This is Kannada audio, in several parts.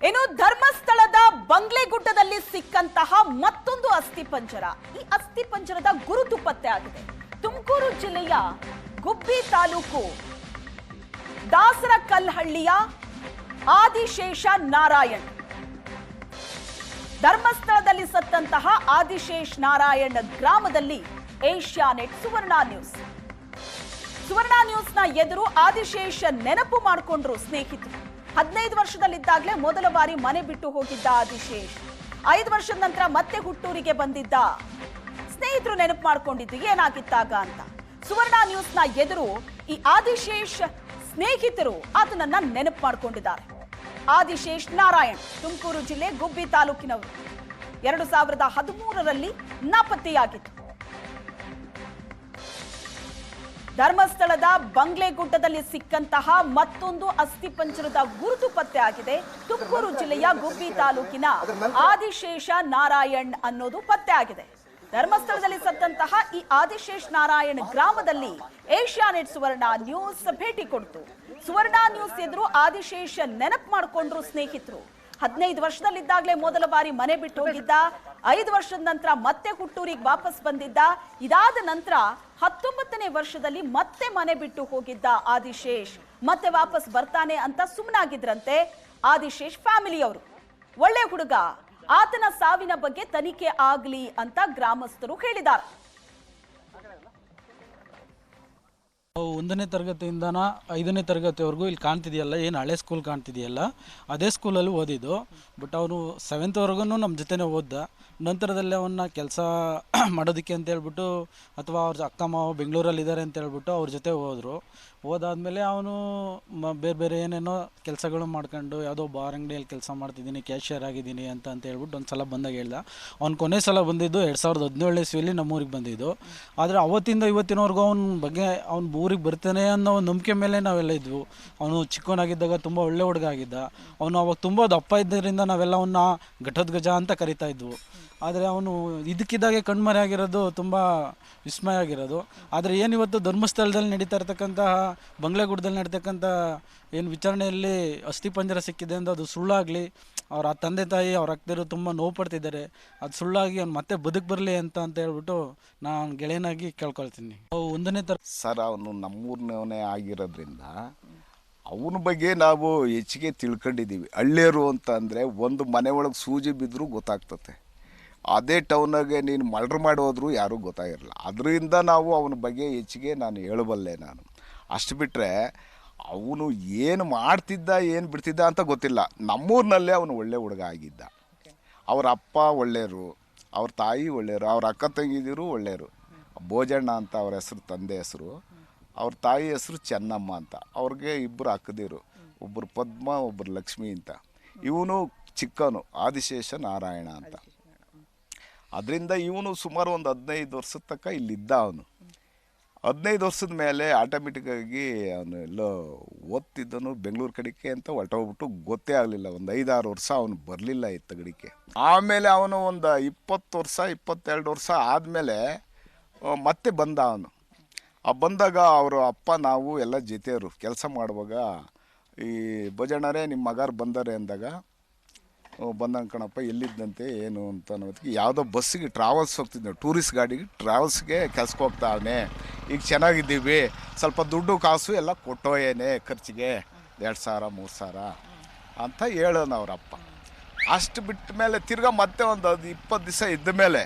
ಇನ್ನು ಧರ್ಮಸ್ಥಳದ ಬಂಗ್ಲೆಗುಡ್ಡದಲ್ಲಿ ಸಿಕ್ಕಂತಹ ಮತ್ತೊಂದು ಅಸ್ಥಿಪಂಜರ. ಈ ಅಸ್ಥಿಪಂಜರದ ಗುರುತು ಪತ್ತೆ ಆಗಿದೆ. ತುಮಕೂರು ಜಿಲ್ಲೆಯ ಗುಬ್ಬಿ ತಾಲೂಕು ದಾಸರಕಲ್ಲಹಳ್ಳಿಯ ಆದಿಶೇಷ ನಾರಾಯಣ್. ಧರ್ಮಸ್ಥಳದಲ್ಲಿ ಸತ್ತಂತಹ ಆದಿಶೇಷ್ ನಾರಾಯಣ್ ಗ್ರಾಮದಲ್ಲಿ ಏಷ್ಯಾನೆಟ್ ಸುವರ್ಣ ನ್ಯೂಸ್ನ ಎದುರು ಆದಿಶೇಷ್ ನೆನಪು ಮಾಡಿಕೊಂಡ್ರು ಸ್ನೇಹಿತರು. 15 ವರ್ಷದಲ್ಲಿದ್ದಾಗಲೇ ಮೊದಲ ಬಾರಿ ಮನೆ ಬಿಟ್ಟು ಹೋಗಿದ್ದ ಆದಿಶೇಷ್ 5 ವರ್ಷದ ನಂತರ ಮತ್ತೆ ಹುಟ್ಟೂರಿಗೆ ಬಂದಿದ್ದ. ಸ್ನೇಹಿತರು ನೆನಪು ಮಾಡ್ಕೊಂಡಿದ್ದು ಏನಾಗಿತ್ತಾಗ ಅಂತ. ಸುವರ್ಣ ನ್ಯೂಸ್ನ ಎದುರು ಈ ಆದಿಶೇಷ್ ಸ್ನೇಹಿತರು ಆತನನ್ನ ನೆನಪು ಮಾಡಿಕೊಂಡಿದ್ದಾರೆ. ಆದಿಶೇಷ್ ನಾರಾಯಣ್ ತುಮಕೂರು ಜಿಲ್ಲೆ ಗುಬ್ಬಿ ತಾಲೂಕಿನವರು. 2013ರಲ್ಲಿ ನಾಪತ್ತೆಯಾಗಿತ್ತು. ಧರ್ಮಸ್ಥಳದ ಬಂಗ್ಲೆಗುಡ್ಡದಲ್ಲಿ ಸಿಕ್ಕಂತಹ ಮತ್ತೊಂದು ಅಸ್ಥಿಪಂಜರದ ಗುರುತು ಪತ್ತೆ ಆಗಿದೆ. ತುಮಕೂರು ಜಿಲ್ಲೆಯ ಗುಬ್ಬಿ ತಾಲೂಕಿನ ಆದಿಶೇಷ ನಾರಾಯಣ್ ಅನ್ನೋದು ಪತ್ತೆ ಆಗಿದೆ. ಧರ್ಮಸ್ಥಳದಲ್ಲಿ ಸತ್ತಂತಹ ಈ ಆದಿಶೇಷ್ ನಾರಾಯಣ್ ಗ್ರಾಮದಲ್ಲಿ ಏಷ್ಯಾನೆಟ್ ಸುವರ್ಣ ನ್ಯೂಸ್ ಭೇಟಿ ಕೊಡ್ತು. ಸುವರ್ಣ ನ್ಯೂಸ್ ಎದುರು ಆದಿಶೇಷ್ ನೆನಪು ಮಾಡಿಕೊಂಡ್ರು ಸ್ನೇಹಿತರು. 15 ವರ್ಷದಲ್ಲಿದ್ದಾಗಲೇ ಮೊದಲ ಬಾರಿ ಮನೆ ಬಿಟ್ಟು ಹೋಗಿದ್ದ. 5 ವರ್ಷದ ನಂತರ ಮತ್ತೆ ಹುಟ್ಟೂರಿಗೆ ವಾಪಸ್ ಬಂದಿದ್ದ. ಇದಾದ ನಂತರ 19ನೇ ವರ್ಷದಲ್ಲಿ ಮತ್ತೆ ಮನೆ ಬಿಟ್ಟು ಹೋಗಿದ್ದ ಆದಿಶೇಷ್ ಮತ್ತೆ ವಾಪಸ್ ಬರ್ತಾನೆ ಅಂತ ಸುಮ್ಮನಾಗಿದ್ರಂತೆ ಆದಿಶೇಷ್ ಫ್ಯಾಮಿಲಿಯವರು. ಒಳ್ಳೆ ಹುಡುಗ, ಆತನ ಸಾವಿನ ಬಗ್ಗೆ ತನಿಖೆ ಆಗ್ಲಿ ಅಂತ ಗ್ರಾಮಸ್ಥರು ಹೇಳಿದ್ದಾರೆ. 1ನೇ ತರಗತಿಯಿಂದನ 5ನೇ ತರಗತಿವರೆಗೂ ಇಲ್ಲಿ ಕಾಣ್ತಿದೆಯಲ್ಲ, ಏನು ಹಳೆ ಸ್ಕೂಲ್ ಕಾಣ್ತಿದೆಯಲ್ಲ, ಅದೇ ಸ್ಕೂಲಲ್ಲಿ ಓದಿದ್ದು. ಬಟ್ ಅವನು 7th ನಮ್ಮ ಜೊತೆನೇ ಓದ್ದ. ನಂತರದಲ್ಲೇ ಅವನ್ನ ಕೆಲಸ ಮಾಡೋದಕ್ಕೆ ಅಂತ ಹೇಳ್ಬಿಟ್ಟು, ಅಥವಾ ಅವ್ರ ಅಕ್ಕ ಮಾವ ಬೆಂಗಳೂರಲ್ಲಿ ಇದ್ದಾರೆ ಅಂತ ಹೇಳ್ಬಿಟ್ಟು ಅವ್ರ ಜೊತೆ ಹೋದರು. ಹೋದಾದ್ಮೇಲೆ ಅವನು ಬೇರೆ ಬೇರೆ ಏನೇನೋ ಕೆಲಸಗಳು ಮಾಡ್ಕೊಂಡು ಯಾವುದೋ ಬಾರ್ ಅಂಗಡಿಯಲ್ಲಿ ಕೆಲಸ ಮಾಡ್ತಿದ್ದೀನಿ, ಕ್ಯಾಶಿಯರ್ ಆಗಿದ್ದೀನಿ ಅಂತ ಹೇಳ್ಬಿಟ್ಟು ಒಂದು ಸಲ ಬಂದಾಗ ಹೇಳ್ದ. ಅವ್ನು ಕೊನೆ ಸಲ ಬಂದಿದ್ದು 2017 ಇಸ್ವಿಯಲ್ಲಿ ನಮ್ಮೂರಿಗೆ ಬಂದಿದ್ದು. ಆದರೆ ಅವತ್ತಿಂದ ಇವತ್ತಿನವರೆಗೂ ಅವನ ಬಗ್ಗೆ ಅವ್ನು ಊರಿಗೆ ಬರ್ತಾನೆ ಅನ್ನೋ ಒಂದು ನಂಬಿಕೆ ಮೇಲೆ ನಾವೆಲ್ಲ ಇದ್ವು. ಅವನು ಚಿಕ್ಕವನಾಗಿದ್ದಾಗ ತುಂಬ ಒಳ್ಳೆ ಹುಡುಗ ಆಗಿದ್ದ. ಅವನು ಅವಾಗ ತುಂಬ ದಪ್ಪ ಇದ್ದರಿಂದ ನಾವೆಲ್ಲ ಅವನ್ನ ಘಟೋದ್ಗಜ ಅಂತ ಕರಿತಾ ಇದ್ವು. ಆದರೆ ಅವನು ಇದಕ್ಕಿದ್ದಾಗೆ ಕಣ್ಮರೆ ಆಗಿರೋದು ತುಂಬ ವಿಸ್ಮಯ ಆಗಿರೋದು. ಆದರೆ ಏನಿವತ್ತು ಧರ್ಮಸ್ಥಳದಲ್ಲಿ ನಡೀತಾ ಇರ್ತಕ್ಕಂತಹ ಬಂಗ್ಲೆಗುಡ್ಡದಲ್ಲಿ ನಡೀತಕ್ಕಂಥ ಏನು ವಿಚಾರಣೆಯಲ್ಲಿ ಅಸ್ಥಿಪಂಜರ ಸಿಕ್ಕಿದೆ ಅಂತ ಅದು ಸುಳ್ಳಾಗಲಿ, ಅವ್ರ ತಂದೆ ತಾಯಿ ಅವ್ರ ಅಕ್ಕರು ತುಂಬ ನೋವು ಪಡ್ತಿದ್ದಾರೆ, ಅದು ಸುಳ್ಳಾಗಿ ಅವ್ನು ಮತ್ತೆ ಬದುಕು ಬರಲಿ ಅಂತ ಹೇಳ್ಬಿಟ್ಟು ನಾನು ಗೆಳೆಯನಾಗಿ ಕೇಳ್ಕೊಳ್ತೀನಿ. 1ನೇ ಸರ್, ಅವನು ನಮ್ಮೂರಿನವನೇ ಆಗಿರೋದ್ರಿಂದ ಅವನ ಬಗ್ಗೆ ನಾವು ಹೆಚ್ಚಿಗೆ ತಿಳ್ಕೊಂಡಿದ್ದೀವಿ. ಹಳ್ಳಿಯರು ಅಂತ ಅಂದರೆ ಒಂದು ಮನೆ ಒಳಗೆ ಸೂಜಿ ಬಿದ್ದರೂ ಗೊತ್ತಾಗ್ತತೆ. ಅದೇ ಟೌನಾಗೆ ನೀನು ಮರ್ಡರ್ ಮಾಡಿ ಹೋದ್ರೂ ಯಾರೂ ಗೊತ್ತಾಗಿರಲ್ಲ. ಅದರಿಂದ ನಾವು ಅವನ ಬಗ್ಗೆ ಹೆಚ್ಚಿಗೆ ನಾನು ಹೇಳಬಲ್ಲೆ. ನಾನು ಅಷ್ಟು ಬಿಟ್ಟರೆ ಅವನು ಏನು ಮಾಡ್ತಿದ್ದ ಏನು ಬಿಡ್ತಿದ್ದ ಅಂತ ಗೊತ್ತಿಲ್ಲ. ನಮ್ಮೂರಿನಲ್ಲೇ ಅವನು ಒಳ್ಳೆ ಹುಡುಗ ಆಗಿದ್ದ. ಅವ್ರ ಅಪ್ಪ ಒಳ್ಳೆಯರು, ಅವ್ರ ತಾಯಿ ಒಳ್ಳೆಯರು, ಅವ್ರ ಅಕ್ಕ ತಂಗಿದಿರು ಒಳ್ಳೆಯರು. ಭೋಜಣ್ಣ ಅಂತ ಅವ್ರ ಹೆಸರು, ತಂದೆ ಹೆಸರು. ಅವ್ರ ತಾಯಿ ಹೆಸರು ಚೆನ್ನಮ್ಮ ಅಂತ. ಅವ್ರಿಗೆ 2 ಅಕ್ಕದಿರು, ಒಬ್ಬರು ಪದ್ಮ, ಒಬ್ಬರು ಲಕ್ಷ್ಮಿ ಅಂತ. ಇವನು ಚಿಕ್ಕವನು ಆದಿಶೇಷ ನಾರಾಯಣ ಅಂತ. ಅದರಿಂದ ಇವನು ಸುಮಾರು ಒಂದು 15 ವರ್ಷದ ತನಕ ಇಲ್ಲಿದ್ದ. ಅವನು 15 ವರ್ಷದ ಮೇಲೆ ಆಟೋಮೆಟಿಕ್ಕಾಗಿ ಅವನು ಎಲ್ಲೋ ಓದ್ತಿದ್ದನು ಬೆಂಗಳೂರು ಕಡೆಗೆ ಅಂತ ಹೊರಟೋಗ್ಬಿಟ್ಟು ಗೊತ್ತೇ ಆಗಲಿಲ್ಲ. ಒಂದು 5-6 ವರ್ಷ ಅವನು ಬರಲಿಲ್ಲ ಇತ್ತಗಡಿಕೆ. ಆಮೇಲೆ ಅವನು ಒಂದು 20 ವರ್ಷ 22 ವರ್ಷ ಆದಮೇಲೆ ಮತ್ತೆ ಬಂದ. ಅವನು ಬಂದಾಗ ಅವರು ಅಪ್ಪ ನಾವು ಎಲ್ಲ ಜೊತೆಯವರು ಕೆಲಸ ಮಾಡುವಾಗ ಈ ಭೋಜಣ್ಣರೇ ನಿಮ್ಮ ಮಗಾರು ಬಂದಾರೆ ಅಂದಾಗ, ಬಂದಂಗೆ ಕಣಪ್ಪ ಎಲ್ಲಿದ್ದಂತೆ ಏನು ಅಂತ ಅನ್ನೋದಕ್ಕೆ ಯಾವುದೋ ಬಸ್ಸಿಗೆ ಟ್ರಾವೆಲ್ಸ್ ಹೋಗ್ತಿದ್ದೆ, ಟೂರಿಸ್ಟ್ ಗಾಡಿಗೆ ಟ್ರಾವೆಲ್ಸ್ಗೆ ಕೆಲ್ಸಕ್ಕೆ ಹೋಗ್ತಾವನೆ, ಈಗ ಚೆನ್ನಾಗಿದ್ದೀವಿ, ಸ್ವಲ್ಪ ದುಡ್ಡು ಕಾಸು ಎಲ್ಲ ಕೊಟ್ಟೋಯೇನೆ ಖರ್ಚಿಗೆ 2,000 3,000 ಅಂತ ಹೇಳೋನು ಅವರಪ್ಪ. ಅಷ್ಟು ಬಿಟ್ಟ ಮೇಲೆ ತಿರ್ಗಾ ಮತ್ತೆ ಒಂದು 20 ದಿವಸ ಇದ್ದ ಮೇಲೆ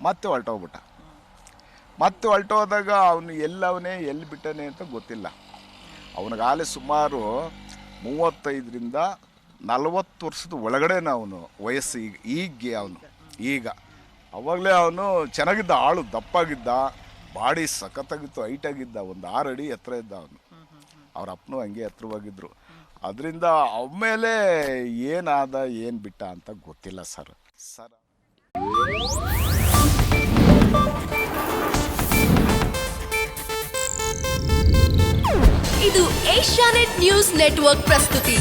ಮತ್ತೆ ಹೊರಟೋಗ್ಬಿಟ್ಟ. ಮತ್ತೆ ಹೊರಟೋದಾಗ ಅವನು ಎಲ್ಲವನೇ ಎಲ್ಲಿ ಬಿಟ್ಟನೆ ಅಂತ ಗೊತ್ತಿಲ್ಲ. ಅವನಿಗಾಗಲೇ ಸುಮಾರು 35ರಿಂದ 40 ವರ್ಷದ ಒಳಗಡೆನ ಅವನು ವಯಸ್ಸು. ಈಗ ಅವನು ಅವಾಗಲೇ ಅವನು ಚೆನ್ನಾಗಿದ್ದ, ಆಳು ದಪ್ಪಾಗಿದ್ದ, ಬಾಡಿ ಸಖತ್ತಾಗಿತ್ತು, ಹೈಟಾಗಿದ್ದ, ಒಂದು 6 ಅಡಿ ಎತ್ತರ ಇದ್ದ ಅವನು. ಅವ್ರ ಅಪ್ಪನೂ ಹಂಗೆ ಎತ್ತರವಾಗಿದ್ದರು. ಅದರಿಂದ ಆಮೇಲೆ ಏನಾದ ಏನು ಬಿಟ್ಟ ಅಂತ ಗೊತ್ತಿಲ್ಲ ಸರ್. ಇದು ಏಷ್ಯಾನೆಟ್ ನ್ಯೂಸ್ ನೆಟ್ವರ್ಕ್ ಪ್ರಸ್ತುತಿ.